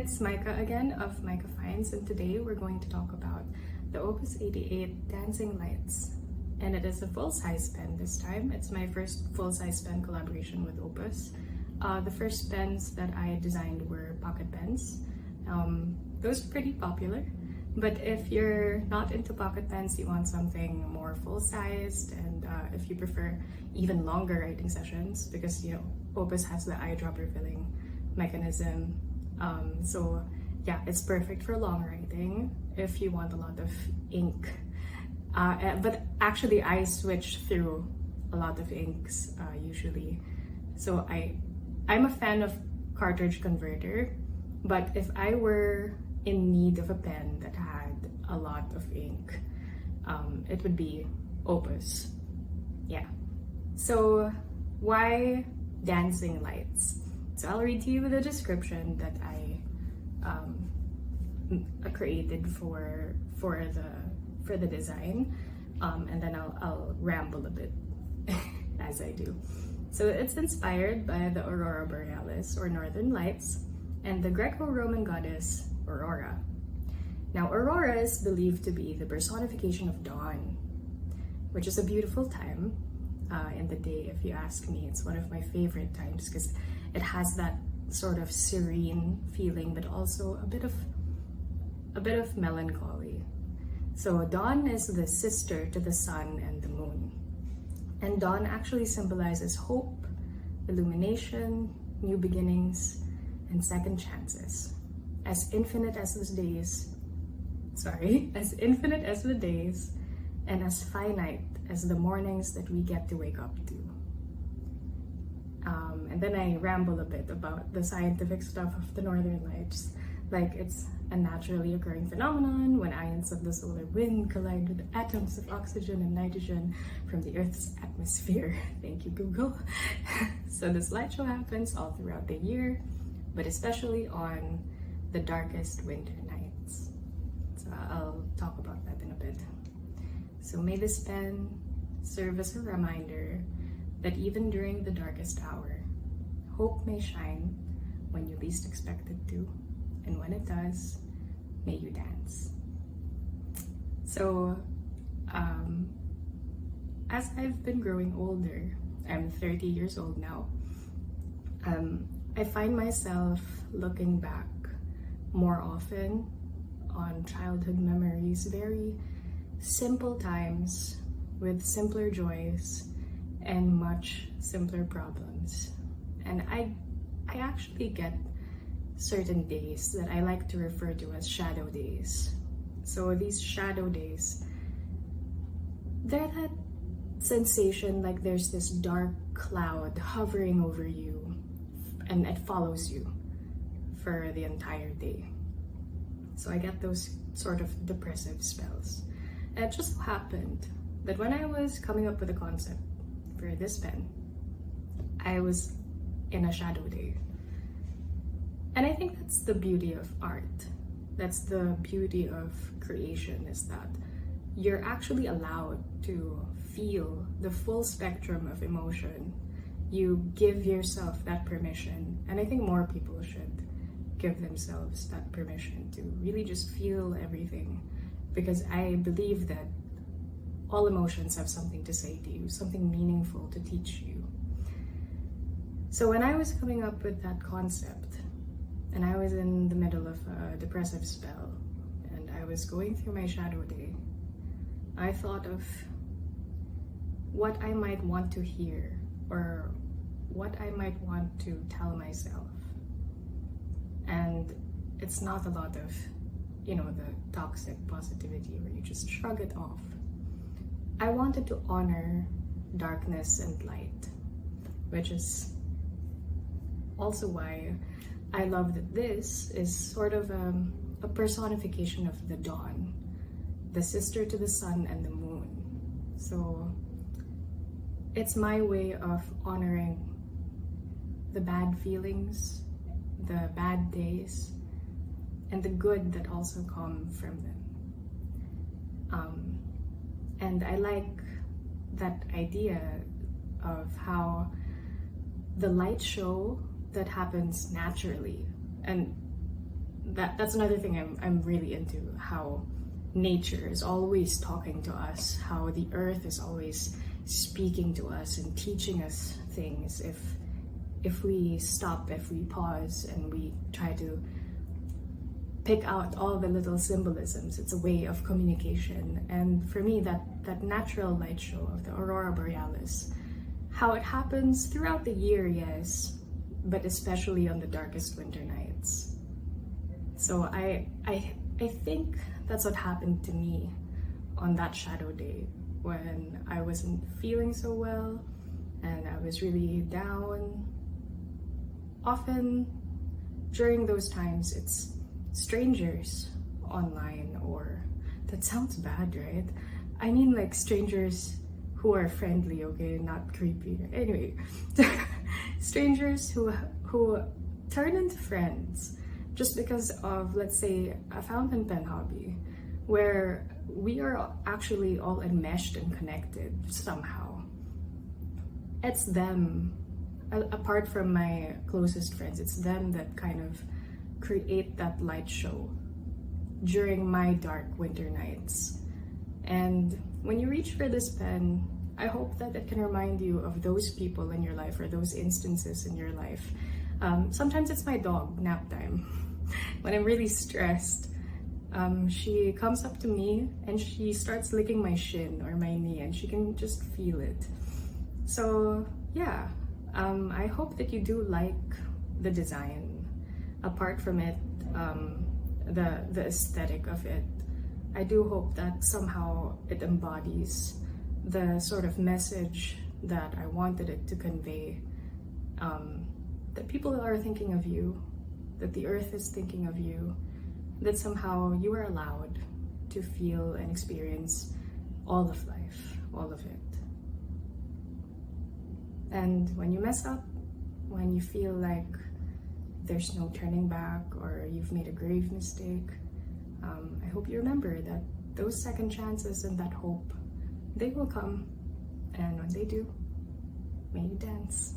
it's Micah again of micahfinds, and today we're going to talk about the Opus 88 Dancing Lights. And it is a full-size pen this time. It's my first full-size pen collaboration with Opus. The first pens that I designed were pocket pens. Those are pretty popular. But if you're not into pocket pens, you want something more full-sized, and if you prefer even longer writing sessions, because Opus has the eyedropper filling mechanism. So yeah, it's perfect for long writing if you want a lot of ink. But actually I switch through a lot of inks usually. So I'm a fan of cartridge converter, but if I were in need of a pen that had a lot of ink, it would be Opus. Yeah. So why dancing lights? So I'll read to you the description that I created for the design, and then I'll ramble a bit as I do. So it's inspired by the Aurora Borealis, or Northern Lights, and the Greco-Roman goddess Aurora. Now, Aurora is believed to be the personification of dawn, which is a beautiful time in the day. If you ask me, it's one of my favorite times because it has that sort of serene feeling, but also a bit of melancholy. So dawn is the sister to the sun and the moon. And dawn actually symbolizes hope, illumination, new beginnings, and second chances. As infinite as the days, and as finite as the mornings that we get to wake up to. And then I ramble a bit about the scientific stuff of the Northern Lights. Like, it's a naturally occurring phenomenon when ions of the solar wind collide with atoms of oxygen and nitrogen from the Earth's atmosphere. Thank you, Google. So this light show happens all throughout the year, but especially on the darkest winter nights. So I'll talk about that in a bit. So may this pen serve as a reminder that even during the darkest hour, hope may shine when you least expect it to, and when it does, may you dance. So, as I've been growing older, I'm 30 years old now, I find myself looking back more often on childhood memories, very simple times with simpler joys and much simpler problems. And I actually get certain days that I like to refer to as shadow days. So these shadow days, they're that sensation like there's this dark cloud hovering over you and it follows you for the entire day. So I get those sort of depressive spells. And it just so happened that when I was coming up with a concept for this pen, I was in a shadow day. And I think that's the beauty of art. That's the beauty of creation, is that you're actually allowed to feel the full spectrum of emotion. You give yourself that permission. And I think more people should give themselves that permission to really just feel everything. Because I believe that all emotions have something to say to you, something meaningful to teach you. So when I was coming up with that concept, and I was in the middle of a depressive spell, and I was going through my shadow day, I thought of what I might want to hear, or what I might want to tell myself. And it's not a lot of, the toxic positivity where you just shrug it off. I wanted to honor darkness and light, which is also why I love that this is sort of a personification of the dawn, the sister to the sun and the moon. So it's my way of honoring the bad feelings, the bad days, and the good that also come from them. And I like that idea of how the light show that happens naturally, and that's another thing I'm really into, how nature is always talking to us, how the earth is always speaking to us and teaching us things if we stop, if we pause and we try to pick out all the little symbolisms. It's a way of communication. And for me, that natural light show of the Aurora Borealis, how it happens throughout the year, yes, but especially on the darkest winter nights. So I think that's what happened to me on that shadow day, when I wasn't feeling so well and I was really down. Often during those times, it's strangers online, or that sounds bad, right? I mean, like, strangers who are friendly, okay, not creepy. Anyway, strangers who turn into friends just because of, let's say, a fountain pen hobby, where we are actually all enmeshed and connected somehow. It's them, apart from my closest friends, it's them that kind of create that light show during my dark winter nights. And when you reach for this pen, I hope that it can remind you of those people in your life, or those instances in your life. Sometimes it's my dog, nap time. When I'm really stressed, she comes up to me and she starts licking my shin or my knee, and she can just feel it. So yeah, I hope that you do like the design. Apart from it, the aesthetic of it, I do hope that somehow it embodies the sort of message that I wanted it to convey. That people are thinking of you, that the earth is thinking of you, that somehow you are allowed to feel and experience all of life, all of it. And when you mess up, when you feel like there's no turning back, or you've made a grave mistake, I hope you remember that those second chances and that hope, they will come. And when they do, may you dance.